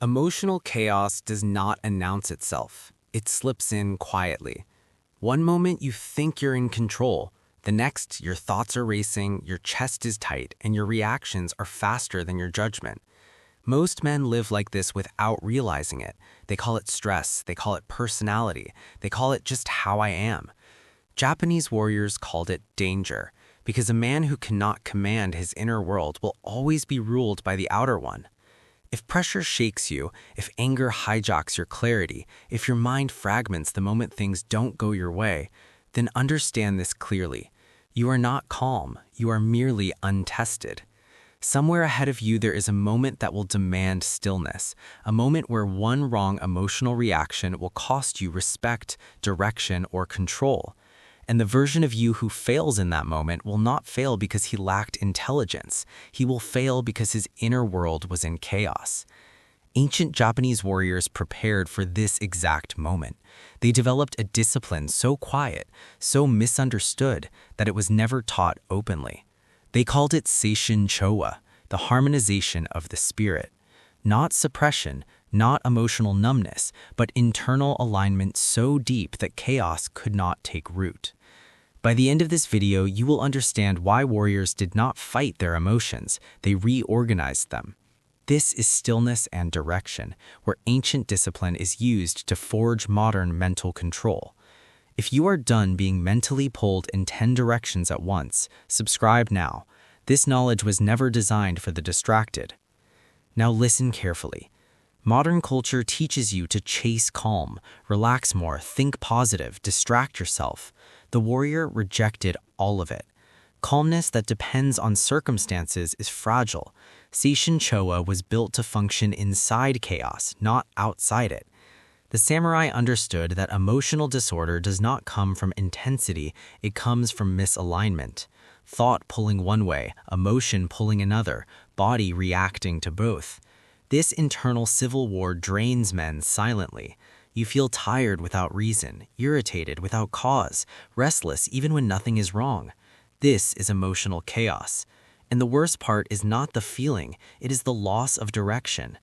Emotional chaos does not announce itself. It slips in quietly. One moment you think you're in control. The next, your thoughts are racing, your chest is tight, and your reactions are faster than your judgment. Most men live like this without realizing it. They call it stress, they call it personality, they call it just how I am. Japanese warriors called it danger, because a man who cannot command his inner world will always be ruled by the outer one. If pressure shakes you, if anger hijacks your clarity, if your mind fragments the moment things don't go your way, then understand this clearly. You are not calm, you are merely untested. Somewhere ahead of you there is a moment that will demand stillness, a moment where one wrong emotional reaction will cost you respect, direction, or control. And the version of you who fails in that moment will not fail because he lacked intelligence. He will fail because his inner world was in chaos. Ancient Japanese warriors prepared for this exact moment. They developed a discipline so quiet, so misunderstood, that it was never taught openly. They called it Seishin Chowa, the harmonization of the spirit. Not suppression, not emotional numbness, but internal alignment so deep that chaos could not take root. By the end of this video, you will understand why warriors did not fight their emotions, they reorganized them. This is stillness and direction, where ancient discipline is used to forge modern mental control. If you are done being mentally pulled in 10 directions at once, subscribe now. This knowledge was never designed for the distracted. Now listen carefully. Modern culture teaches you to chase calm, relax more, think positive, distract yourself. The warrior rejected all of it. Calmness that depends on circumstances is fragile. Seishin Chowa was built to function inside chaos, not outside it. The samurai understood that emotional disorder does not come from intensity, it comes from misalignment. Thought pulling one way, emotion pulling another, body reacting to both. This internal civil war drains men silently. You feel tired without reason, irritated without cause, restless even when nothing is wrong. This is emotional chaos. And the worst part is not the feeling, it is the loss of direction.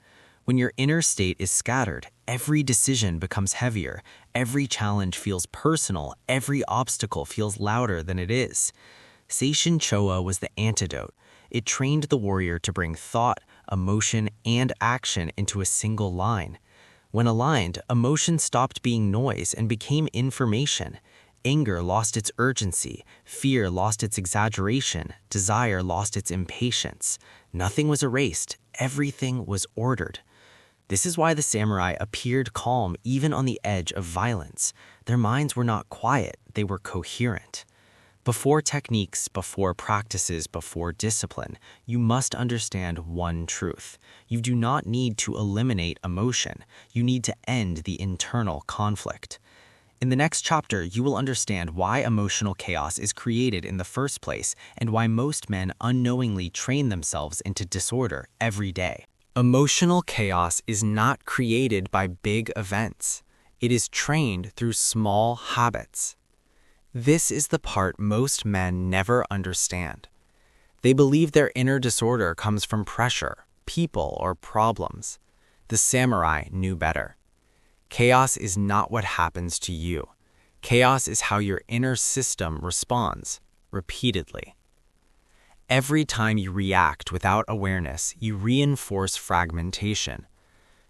When your inner state is scattered, every decision becomes heavier, every challenge feels personal, every obstacle feels louder than it is. Seishin Chowa was the antidote. It trained the warrior to bring thought, emotion, and action into a single line. When aligned, emotion stopped being noise and became information. Anger lost its urgency, fear lost its exaggeration, desire lost its impatience. Nothing was erased, everything was ordered. This is why the samurai appeared calm even on the edge of violence. Their minds were not quiet, they were coherent. Before techniques, before practices, before discipline, you must understand one truth. You do not need to eliminate emotion. You need to end the internal conflict. In the next chapter, you will understand why emotional chaos is created in the first place and why most men unknowingly train themselves into disorder every day. Emotional chaos is not created by big events. It is trained through small habits. This is the part most men never understand. They believe their inner disorder comes from pressure, people, or problems. The samurai knew better. Chaos is not what happens to you. Chaos is how your inner system responds, repeatedly. Every time you react without awareness, you reinforce fragmentation.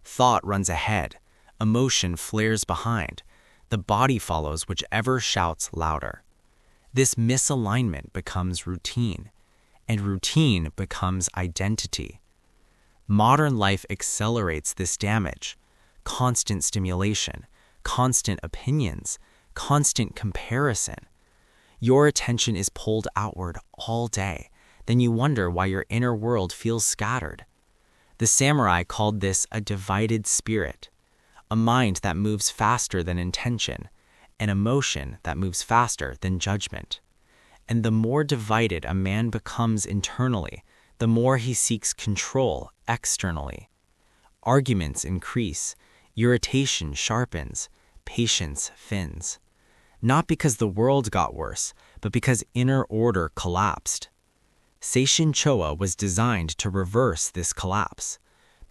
Thought runs ahead, emotion flares behind. The body follows whichever shouts louder. This misalignment becomes routine, and routine becomes identity. Modern life accelerates this damage. Constant stimulation, constant opinions, constant comparison. Your attention is pulled outward all day. Then you wonder why your inner world feels scattered. The samurai called this a divided spirit. A mind that moves faster than intention, an emotion that moves faster than judgment. And the more divided a man becomes internally, the more he seeks control externally. Arguments increase, irritation sharpens, patience thins. Not because the world got worse, but because inner order collapsed. Seishin Chowa was designed to reverse this collapse.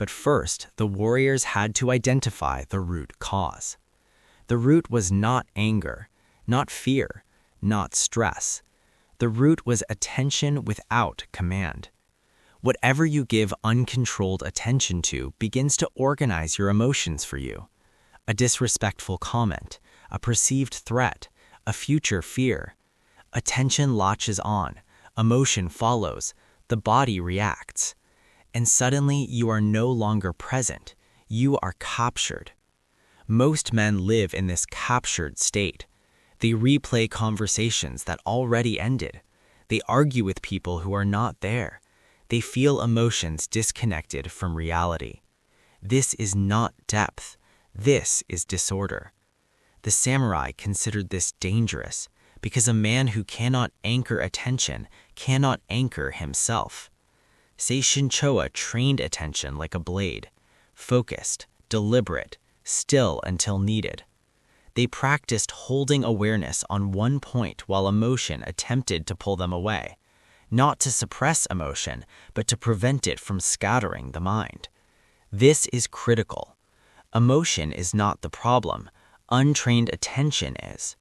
But first, the warriors had to identify the root cause. The root was not anger, not fear, not stress. The root was attention without command. Whatever you give uncontrolled attention to begins to organize your emotions for you. A disrespectful comment, a perceived threat, a future fear. Attention latches on, emotion follows, the body reacts. And suddenly you are no longer present, you are captured. Most men live in this captured state. They replay conversations that already ended. They argue with people who are not there. They feel emotions disconnected from reality. This is not depth. This is disorder. The samurai considered this dangerous because a man who cannot anchor attention cannot anchor himself. Seishin Choa trained attention like a blade, focused, deliberate, still until needed. They practiced holding awareness on one point while emotion attempted to pull them away, not to suppress emotion, but to prevent it from scattering the mind. This is critical. Emotion is not the problem, untrained attention is.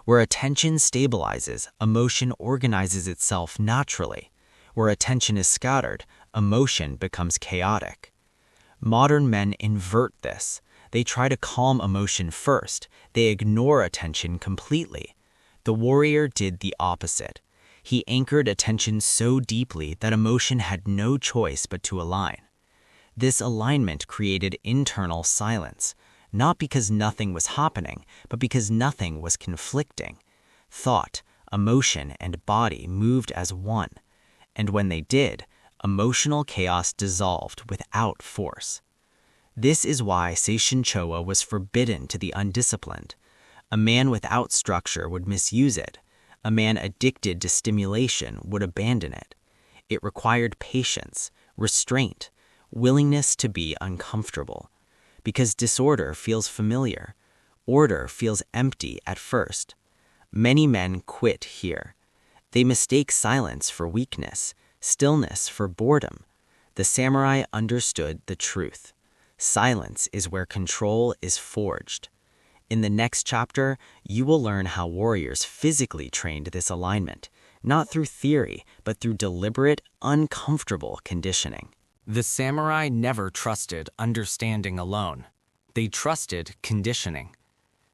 Where attention stabilizes, emotion organizes itself naturally. Where attention is scattered, emotion becomes chaotic. Modern men invert this. They try to calm emotion first. They ignore attention completely. The warrior did the opposite. He anchored attention so deeply that emotion had no choice but to align. This alignment created internal silence, not because nothing was happening, but because nothing was conflicting. Thought, emotion, and body moved as one. And when they did, emotional chaos dissolved without force. This is why Seishin Choa was forbidden to the undisciplined. A man without structure would misuse it. A man addicted to stimulation would abandon it. It required patience, restraint, willingness to be uncomfortable. Because disorder feels familiar, order feels empty at first. Many men quit here. They mistake silence for weakness, stillness for boredom. The samurai understood the truth. Silence is where control is forged. In the next chapter, you will learn how warriors physically trained this alignment, not through theory, but through deliberate, uncomfortable conditioning. The samurai never trusted understanding alone. They trusted conditioning.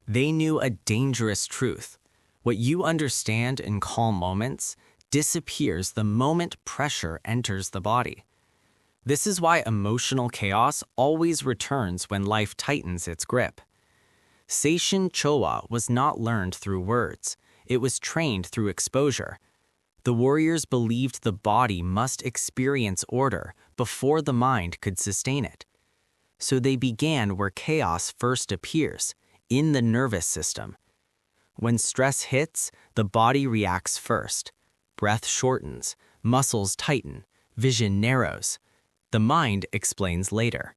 They knew a dangerous truth. What you understand in calm moments disappears the moment pressure enters the body. This is why emotional chaos always returns when life tightens its grip. Seishin Choa was not learned through words. It was trained through exposure. The warriors believed the body must experience order before the mind could sustain it. So they began where chaos first appears, in the nervous system. When stress hits, the body reacts first. Breath shortens, muscles tighten, vision narrows. The mind explains later.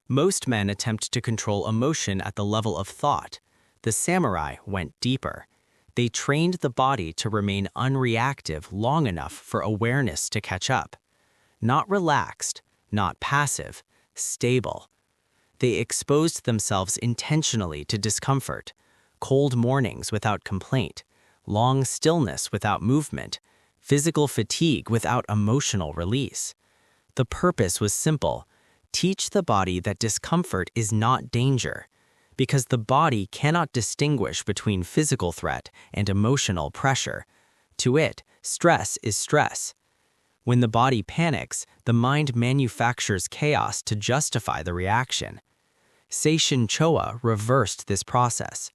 Most men attempt to control emotion at the level of thought. The samurai went deeper. They trained the body to remain unreactive long enough for awareness to catch up. Not relaxed, not passive, stable. They exposed themselves intentionally to discomfort, cold mornings without complaint, long stillness without movement, physical fatigue without emotional release. The purpose was simple: teach the body that discomfort is not danger, because the body cannot distinguish between physical threat and emotional pressure. To it, stress is stress. When the body panics, the mind manufactures chaos to justify the reaction. Seishin Choa reversed this process.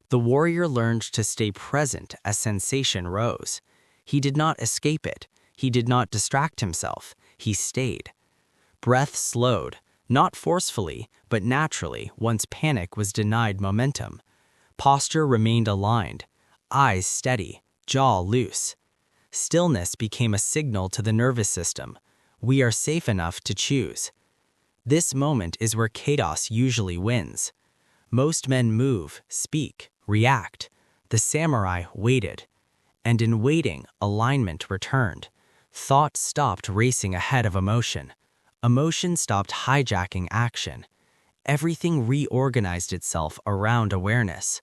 The warrior learned to stay present as sensation rose. He did not escape it. He did not distract himself. He stayed. Breath slowed, not forcefully, but naturally once panic was denied momentum. Posture remained aligned, eyes steady, jaw loose. Stillness became a signal to the nervous system. We are safe enough to choose. This moment is where chaos usually wins. Most men move, speak, react. The samurai waited. And in waiting, alignment returned. Thought stopped racing ahead of emotion. Emotion stopped hijacking action. Everything reorganized itself around awareness.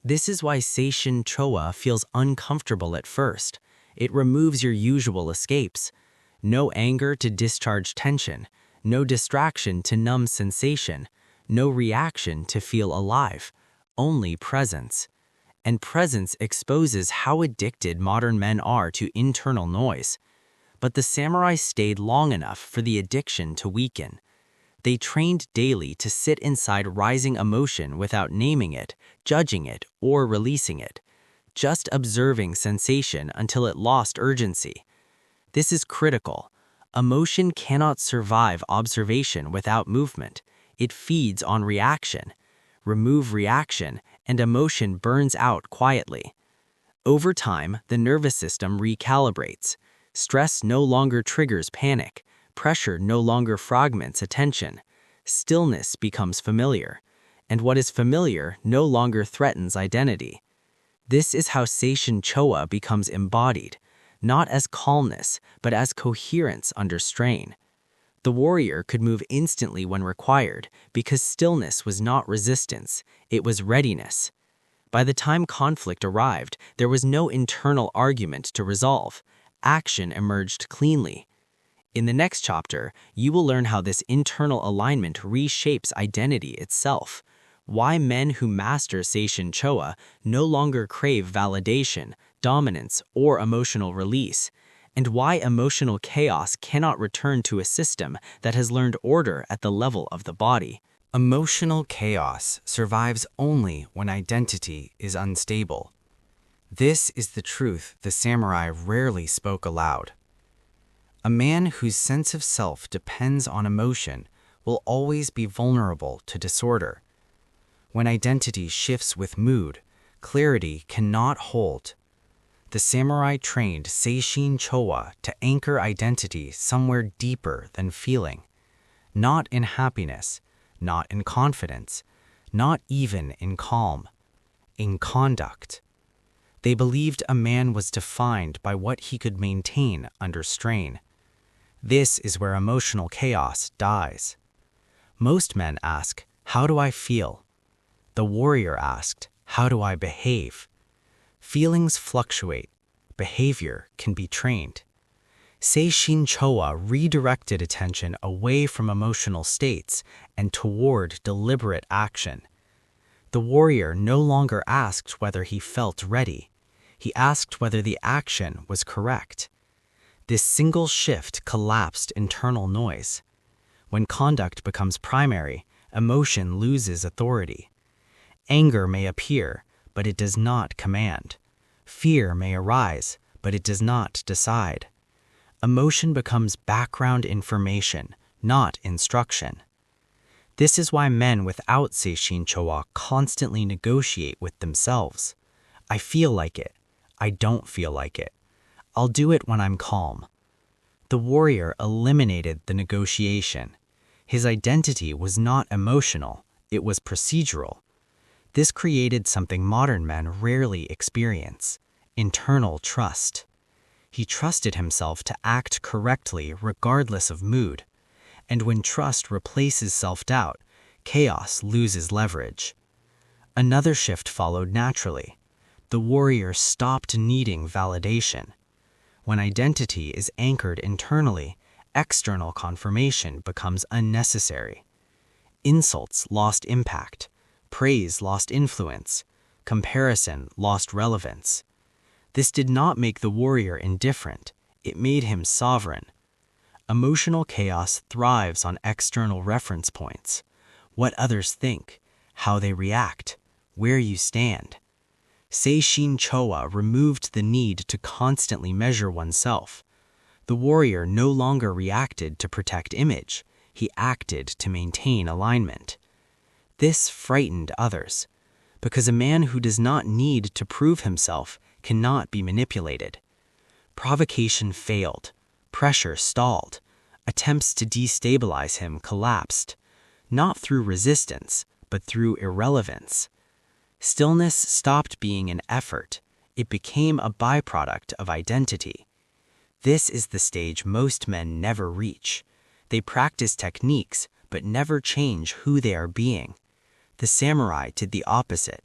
This is why Seishin Choa feels uncomfortable at first. It removes your usual escapes. No anger to discharge tension, no distraction to numb sensation, no reaction to feel alive, only presence. And presence exposes how addicted modern men are to internal noise. But the samurai stayed long enough for the addiction to weaken. They trained daily to sit inside rising emotion without naming it, judging it, or releasing it, just observing sensation until it lost urgency. This is critical. Emotion cannot survive observation without movement. It feeds on reaction. Remove reaction, and emotion burns out quietly. Over time, the nervous system recalibrates. Stress no longer triggers panic. Pressure no longer fragments attention. Stillness becomes familiar. And what is familiar no longer threatens identity. This is how Seishin Choa becomes embodied, not as calmness, but as coherence under strain. The warrior could move instantly when required because stillness was not resistance, it was readiness. By the time conflict arrived, there was no internal argument to resolve. Action emerged cleanly. In the next chapter, you will learn how this internal alignment reshapes identity itself, why men who master Seishin Choa no longer crave validation, dominance, or emotional release, and why emotional chaos cannot return to a system that has learned order at the level of the body. Emotional chaos survives only when identity is unstable. This is the truth the samurai rarely spoke aloud. A man whose sense of self depends on emotion will always be vulnerable to disorder. When identity shifts with mood, clarity cannot hold. The samurai trained Seishin Choa to anchor identity somewhere deeper than feeling, not in happiness, not in confidence, not even in calm, in conduct. They believed a man was defined by what he could maintain under strain. This is where emotional chaos dies. Most men ask, "How do I feel?" The warrior asked, "How do I behave?" Feelings fluctuate. Behavior can be trained. Seishin Choa redirected attention away from emotional states and toward deliberate action. The warrior no longer asked whether he felt ready. He asked whether the action was correct. This single shift collapsed internal noise. When conduct becomes primary, emotion loses authority. Anger may appear, but it does not command. Fear may arise, but it does not decide. Emotion becomes background information, not instruction. This is why men without Seishin Choa constantly negotiate with themselves. I feel like it. I don't feel like it. I'll do it when I'm calm. The warrior eliminated the negotiation. His identity was not emotional, it was procedural. This created something modern men rarely experience: internal trust. He trusted himself to act correctly regardless of mood. And when trust replaces self-doubt, chaos loses leverage. Another shift followed naturally. The warrior stopped needing validation. When identity is anchored internally, external confirmation becomes unnecessary. Insults lost impact. Praise lost influence. Comparison lost relevance. This did not make the warrior indifferent. It made him sovereign. Emotional chaos thrives on external reference points: what others think, how they react, where you stand. Seishin Choa removed the need to constantly measure oneself. The warrior no longer reacted to protect image. He acted to maintain alignment. This frightened others, because a man who does not need to prove himself cannot be manipulated. Provocation failed. Pressure stalled. Attempts to destabilize him collapsed, not through resistance, but through irrelevance. Stillness stopped being an effort. It became a byproduct of identity. This is the stage most men never reach. They practice techniques, but never change who they are being. The samurai did the opposite.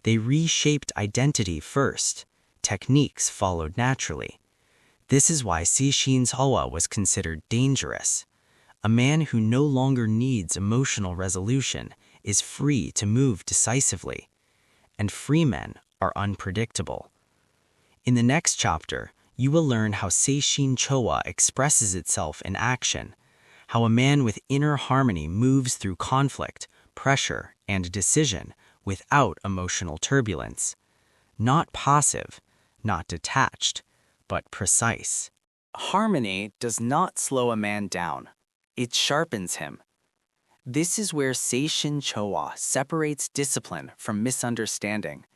They reshaped identity first. Techniques followed naturally. This is why Seishin Chōwa was considered dangerous. A man who no longer needs emotional resolution is free to move decisively. And free men are unpredictable. In the next chapter, you will learn how Seishin Chōwa expresses itself in action, how a man with inner harmony moves through conflict, pressure, and decision without emotional turbulence. Not passive, not detached, but precise. Harmony does not slow a man down. It sharpens him. This is where Seishin Chōwa separates discipline from misunderstanding.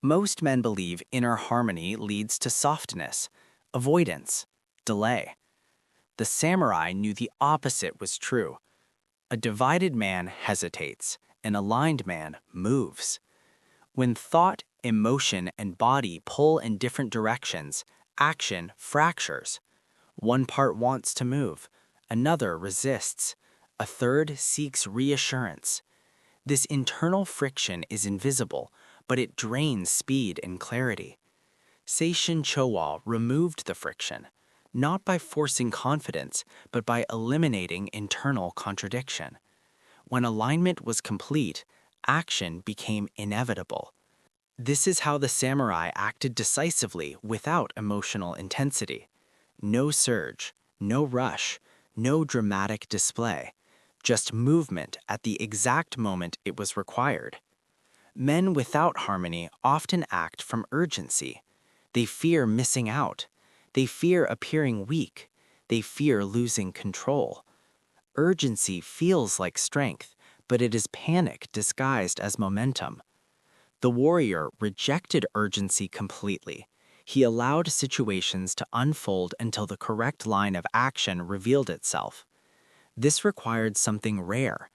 Most men believe inner harmony leads to softness, avoidance, delay. The samurai knew the opposite was true. A divided man hesitates, an aligned man moves. When thought, emotion, and body pull in different directions, action fractures. One part wants to move, another resists, a third seeks reassurance. This internal friction is invisible, but it drains speed and clarity. Seishin Chōwa removed the friction, not by forcing confidence, but by eliminating internal contradiction. When alignment was complete, action became inevitable. This is how the samurai acted decisively without emotional intensity. No surge, no rush, no dramatic display, just movement at the exact moment it was required. Men without harmony often act from urgency. They fear missing out. They fear appearing weak. They fear losing control. Urgency feels like strength, but it is panic disguised as momentum. The warrior rejected urgency completely. He allowed situations to unfold until the correct line of action revealed itself. This required something rare: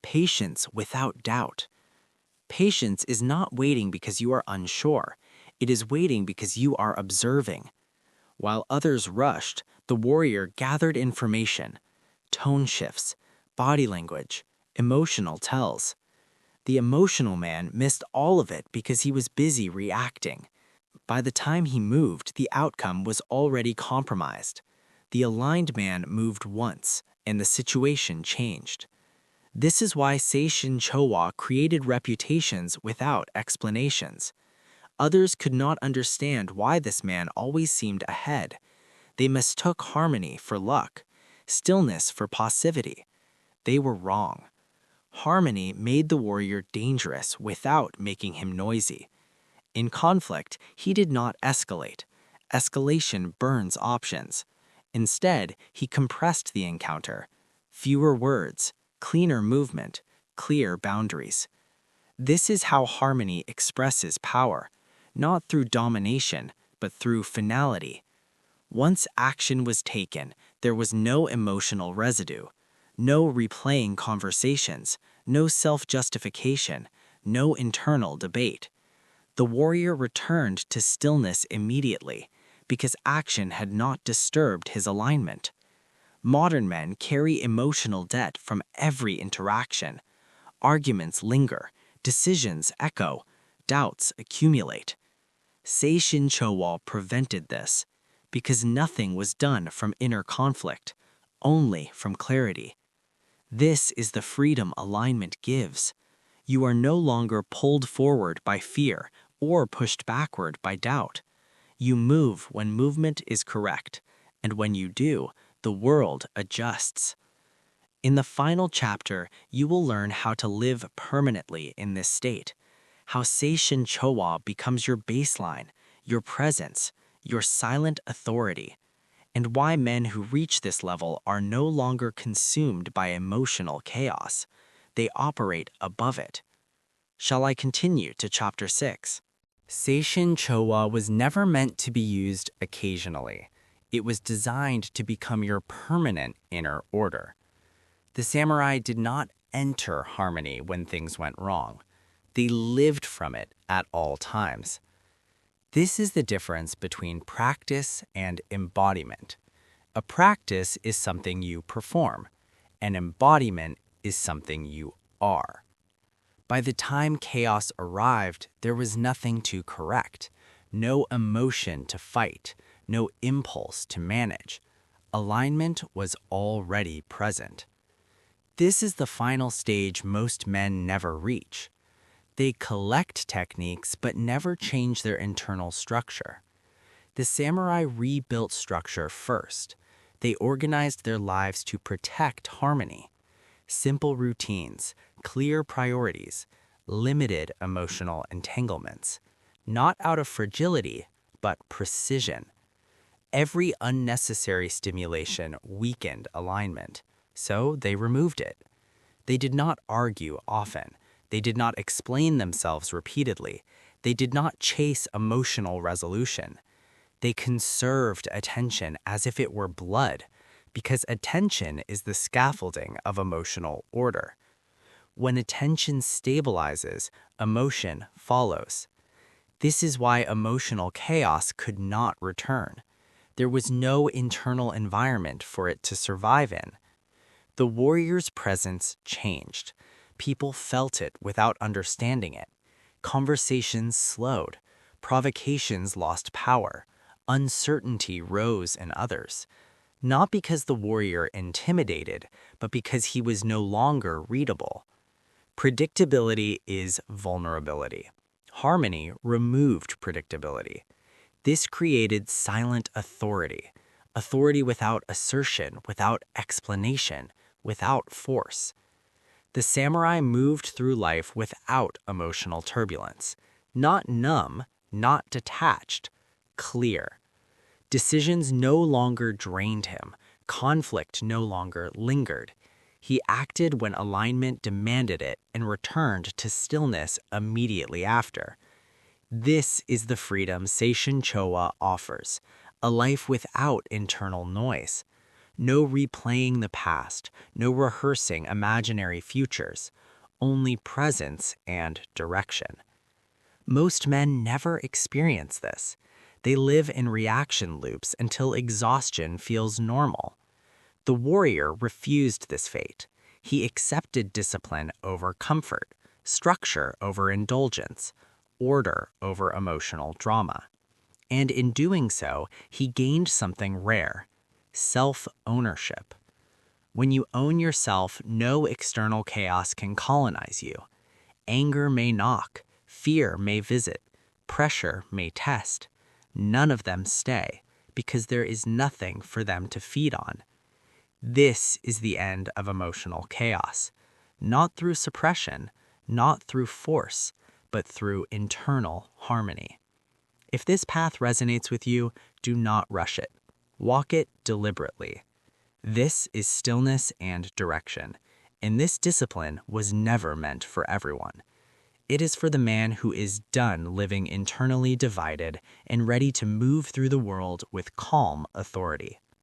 patience without doubt. Patience is not waiting because you are unsure. It is waiting because you are observing. While others rushed, the warrior gathered information, tone shifts, body language, emotional tells. The emotional man missed all of it because he was busy reacting. By the time he moved, the outcome was already compromised. The aligned man moved once, and the situation changed. This is why Seishin Chōwa created reputations without explanations. Others could not understand why this man always seemed ahead. They mistook harmony for luck, stillness for passivity. They were wrong. Harmony made the warrior dangerous without making him noisy. In conflict, he did not escalate. Escalation burns options. Instead, he compressed the encounter. Fewer words, cleaner movement, clear boundaries. This is how harmony expresses power, not through domination, but through finality. Once action was taken, there was no emotional residue, no replaying conversations, no self-justification, no internal debate. The warrior returned to stillness immediately because action had not disturbed his alignment. Modern men carry emotional debt from every interaction. Arguments linger, decisions echo, doubts accumulate. Seishin Chōwa prevented this because nothing was done from inner conflict, only from clarity. This is the freedom alignment gives. You are no longer pulled forward by fear or pushed backward by doubt. You move when movement is correct, and when you do, the world adjusts. In the final chapter, you will learn how to live permanently in this state, how Seishin Chōwa becomes your baseline, your presence, your silent authority, and why men who reach this level are no longer consumed by emotional chaos. They operate above it. Shall I continue to Chapter 6? Seishin Chōwa was never meant to be used occasionally. It was designed to become your permanent inner order. The samurai did not enter harmony when things went wrong. They lived from it at all times. This is the difference between practice and embodiment. A practice is something you perform. An embodiment is something you are. By the time chaos arrived, there was nothing to correct, no emotion to fight, no impulse to manage. Alignment was already present. This is the final stage most men never reach. They collect techniques but never change their internal structure. The samurai rebuilt structure first. They organized their lives to protect harmony. Simple routines, clear priorities, limited emotional entanglements. Not out of fragility, but precision. Every unnecessary stimulation weakened alignment, so they removed it. They did not argue often. They did not explain themselves repeatedly. They did not chase emotional resolution. They conserved attention as if it were blood, because attention is the scaffolding of emotional order. When attention stabilizes, emotion follows. This is why emotional chaos could not return. There was no internal environment for it to survive in. The warrior's presence changed. People felt it without understanding it. Conversations slowed. Provocations lost power. Uncertainty rose in others. Not because the warrior intimidated, but because he was no longer readable. Predictability is vulnerability. Harmony removed predictability. This created silent authority, authority without assertion, without explanation, without force. The samurai moved through life without emotional turbulence, not numb, not detached, clear. Decisions no longer drained him, conflict no longer lingered. He acted when alignment demanded it and returned to stillness immediately after. This is the freedom Seishin Chowa offers, a life without internal noise. No replaying the past, no rehearsing imaginary futures, only presence and direction. Most men never experience this. They live in reaction loops until exhaustion feels normal. The warrior refused this fate. He accepted discipline over comfort, structure over indulgence, order over emotional drama. And in doing so, he gained something rare: self-ownership. When you own yourself, no external chaos can colonize you. Anger may knock, fear may visit, pressure may test. None of them stay, because there is nothing for them to feed on. This is the end of emotional chaos, not through suppression, not through force, but through internal harmony. If this path resonates with you, do not rush it. Walk it deliberately. This is stillness and direction, and this discipline was never meant for everyone. It is for the man who is done living internally divided and ready to move through the world with calm authority.